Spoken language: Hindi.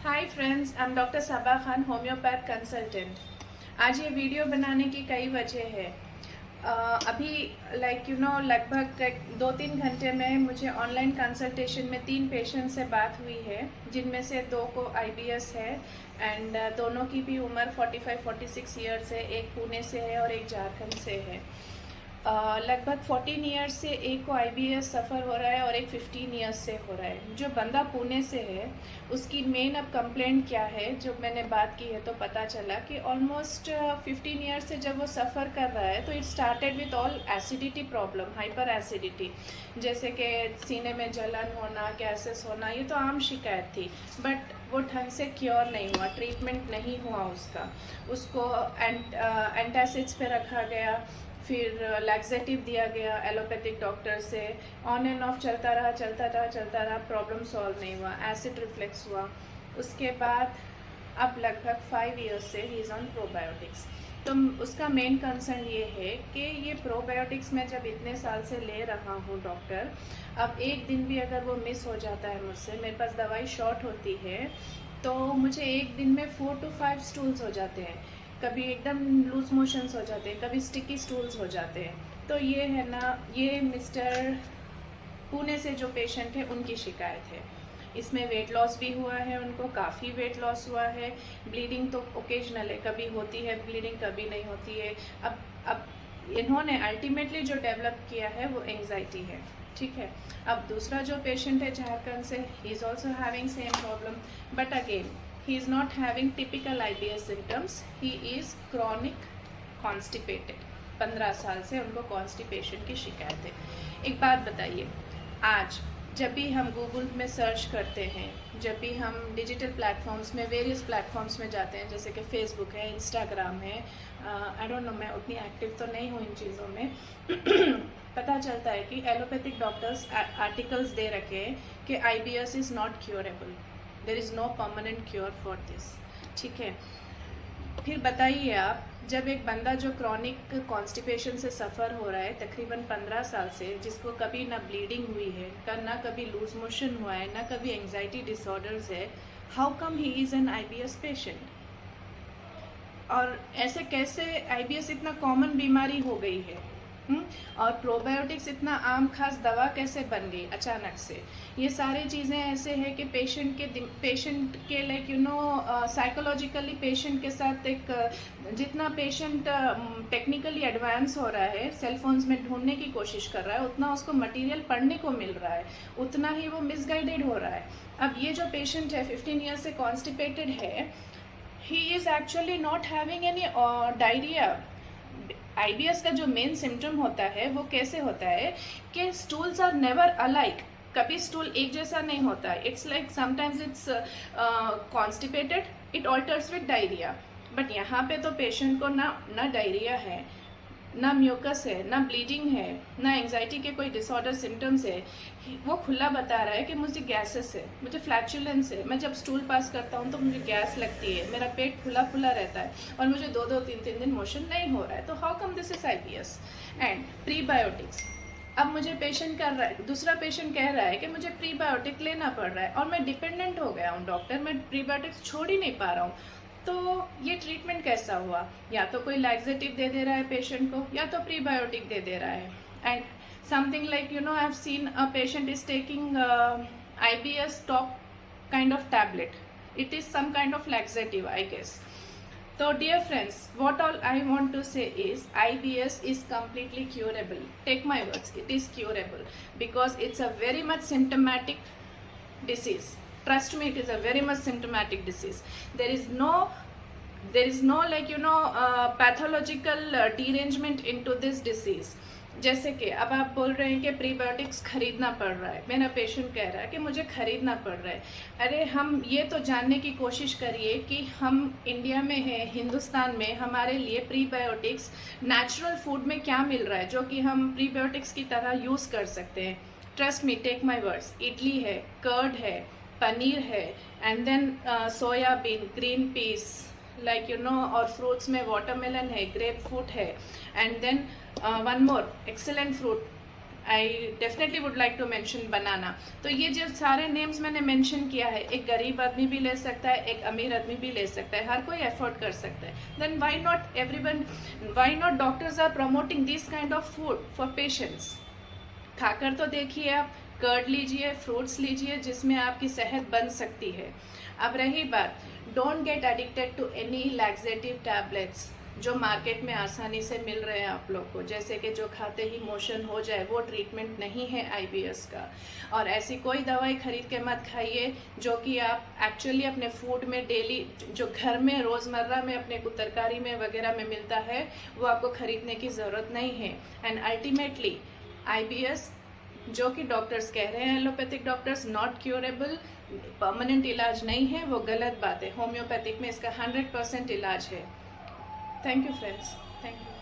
Hi friends, I am doctor Saba Khan, homeopath consultant. आज ये वीडियो बनाने की कई वजह है। अभी लगभग 2-3 घंटे में मुझे ऑनलाइन कंसल्टेशन में 3 पेशेंट से बात हुई है, जिनमें से 2 को आईबीएस है एंड दोनों की भी उम्र 45-46 ईयर्स है। एक पुणे से है और एक झारखंड से है। लगभग 14 ईयर्स से एक को आईबीएस सफ़र हो रहा है और एक 15 ईयर्स से हो रहा है। जो बंदा पुणे से है उसकी मेन अब कंप्लेंट क्या है, जो मैंने बात की है तो पता चला कि ऑलमोस्ट 15 ईयर्स से जब वो सफ़र कर रहा है तो it started with all acidity problem, hyper acidity, जैसे कि सीने में जलन होना, गैसेस होना। ये तो आम शिकायत थी, बट वो ढंग से क्योर नहीं हुआ, ट्रीटमेंट नहीं हुआ उसको एंटासिड्स पे रखा गया, फिर लैक्सेटिव दिया गया एलोपैथिक डॉक्टर से। ऑन एंड ऑफ चलता रहा, प्रॉब्लम सॉल्व नहीं हुआ, एसिड रिफ्लेक्स हुआ। उसके बाद अब लगभग 5 ईयर्स से ही इज़ ऑन प्रोबायोटिक्स। तो उसका मेन कंसर्न ये है कि ये प्रोबायोटिक्स मैं जब इतने साल से ले रहा हूँ डॉक्टर, अब एक दिन भी अगर वो मिस हो जाता है मुझसे, मेरे पास दवाई शॉर्ट होती है, तो मुझे एक दिन में 4 to 5 स्टूल्स हो जाते हैं। कभी एकदम लूज मोशंस हो जाते हैं, कभी स्टिकी स्टूल्स हो जाते हैं। तो ये है ना, ये मिस्टर पुणे से जो पेशेंट है उनकी शिकायत है। इसमें वेट लॉस भी हुआ है, उनको काफ़ी वेट लॉस हुआ है। ब्लीडिंग तो ओकेजनल है, कभी होती है ब्लीडिंग, कभी नहीं होती है। अब इन्होंने अल्टीमेटली जो डेवलप किया है वो एंग्जाइटी है, ठीक है। अब दूसरा जो पेशेंट है झारखंड से, he is also having same problem, but again he is not having typical IBS symptoms, he is chronic constipated। 15 साल से उनको कॉन्स्टिपेशन की शिकायत है। एक बात बताइए, आज जब भी हम गूगल में सर्च करते हैं, जब भी हम डिजिटल प्लेटफॉर्म्स में, वेरियस प्लेटफॉर्म्स में जाते हैं, जैसे कि फेसबुक है, इंस्टाग्राम है, आई डोंट नो, मैं उतनी एक्टिव तो नहीं हूँ इन चीज़ों में पता चलता है कि एलोपैथिक डॉक्टर्स आर्टिकल्स दे रखे हैं कि IBS is not curable, there is no permanent cure for this, ठीक है। फिर बताइए आप, जब एक बंदा जो क्रॉनिक कॉन्स्टिपेशन से सफ़र हो रहा है तकरीबन 15 साल से, जिसको कभी ना ब्लीडिंग हुई है, ना कभी लूज मोशन हुआ है, ना कभी एंग्जाइटी डिसऑर्डर्स है, how come he is an IBS patient? और ऐसे कैसे आईबीएस इतना कॉमन बीमारी हो गई है? और प्रोबायोटिक्स इतना आम खास दवा कैसे बन गई अचानक से? ये सारी चीज़ें ऐसे है कि पेशेंट के लाइक साइकोलॉजिकली पेशेंट के साथ एक जितना पेशेंट टेक्निकली एडवांस हो रहा है, सेलफोन्स में ढूंढने की कोशिश कर रहा है, उतना उसको मटेरियल पढ़ने को मिल रहा है, उतना ही वो मिसगाइडेड हो रहा है। अब ये जो पेशेंट है 15 ईयर्स से कॉन्स्टिपेटेड है, he is actually not having any diarrhoea. IBS का जो मेन सिम्टम होता है वो कैसे होता है कि स्टूल्स आर नेवर अलाइक, कभी स्टूल एक जैसा नहीं होता है। It's like sometimes it's constipated, it alters with diarrhoea. But यहाँ पे तो पेशेंट को ना डायरिया है, ना म्यूकस है, ना ब्लीडिंग है, ना एंग्जाइटी के कोई डिसऑर्डर सिम्टम्स है। वो खुला बता रहा है कि मुझे गैसेस है, मुझे फ्लैचुलेंस है, मैं जब स्टूल पास करता हूँ तो मुझे गैस लगती है, मेरा पेट खुला खुला रहता है और मुझे 2-3 दिन मोशन नहीं हो रहा है। तो how come this is IBS? And prebiotics, अब मुझे पेशेंट कर रहा है, दूसरा पेशेंट कह रहा है कि मुझे प्रीबायोटिक लेना पड़ रहा है और मैं डिपेंडेंट हो गया हूँ डॉक्टर, मैं प्रीबायोटिक्स छोड़ ही नहीं पा रहा हूँ। तो ये ट्रीटमेंट कैसा हुआ? या तो कोई लैक्सेटिव दे रहा है पेशेंट को, या तो प्रीबायोटिक दे रहा है। And something like I have seen a patient is taking IBS top kind of tablet. It is some kind of laxative, I guess. So dear friends, what all I want to say is IBS is completely curable. Take my words, it is curable because it's a very much symptomatic disease. Trust me, it is a very much symptomatic disease. There is no pathological derangement into this disease. जैसे कि अब आप बोल रहे हैं कि प्रीबायोटिक्स खरीदना पड़ रहा है, मेरा पेशेंट कह रहा है कि मुझे खरीदना पड़ रहा है। अरे हम ये तो जानने की कोशिश करिए कि हम इंडिया में है, हिंदुस्तान में, हमारे लिए प्रीबायोटिक्स नेचुरल फूड में क्या मिल रहा है जो कि हम प्रीबायोटिक्स की तरह यूज़ कर सकते हैं। Trust me, take my words, idli है, कर्ड है, पनीर है, and then soybean, green peas, और फ्रूट्स में वाटरमेलन है, ग्रेप फ्रूट है, and then one more excellent fruit I definitely would like to mention banana. तो ये जो सारे नेम्स मैंने मेंशन किया है, एक गरीब आदमी भी ले सकता है, एक अमीर आदमी भी ले सकता है, हर कोई अफोर्ड कर सकता है। Then why not everyone, why not doctors are promoting this kind of food for patients. खाकर तो देखिए आप, कर्ड लीजिए, फ्रूट्स लीजिए, जिसमें आपकी सेहत बन सकती है। अब रही बात, don't get addicted to any laxative tablets जो मार्केट में आसानी से मिल रहे हैं आप लोग को, जैसे कि जो खाते ही मोशन हो जाए, वो ट्रीटमेंट नहीं है आईबीएस का। और ऐसी कोई दवाई खरीद के मत खाइए जो कि आप एक्चुअली अपने फूड में डेली, जो घर में रोज़मर्रा में अपने को तरकारी में वगैरह में मिलता है, वो आपको खरीदने की ज़रूरत नहीं है। एंड अल्टीमेटली आईबीएस, जो कि डॉक्टर्स कह रहे हैं, allopathic doctors, not curable, permanent इलाज नहीं है, वो गलत बात है। होम्योपैथिक में इसका 100% इलाज है। Thank you friends, thank you.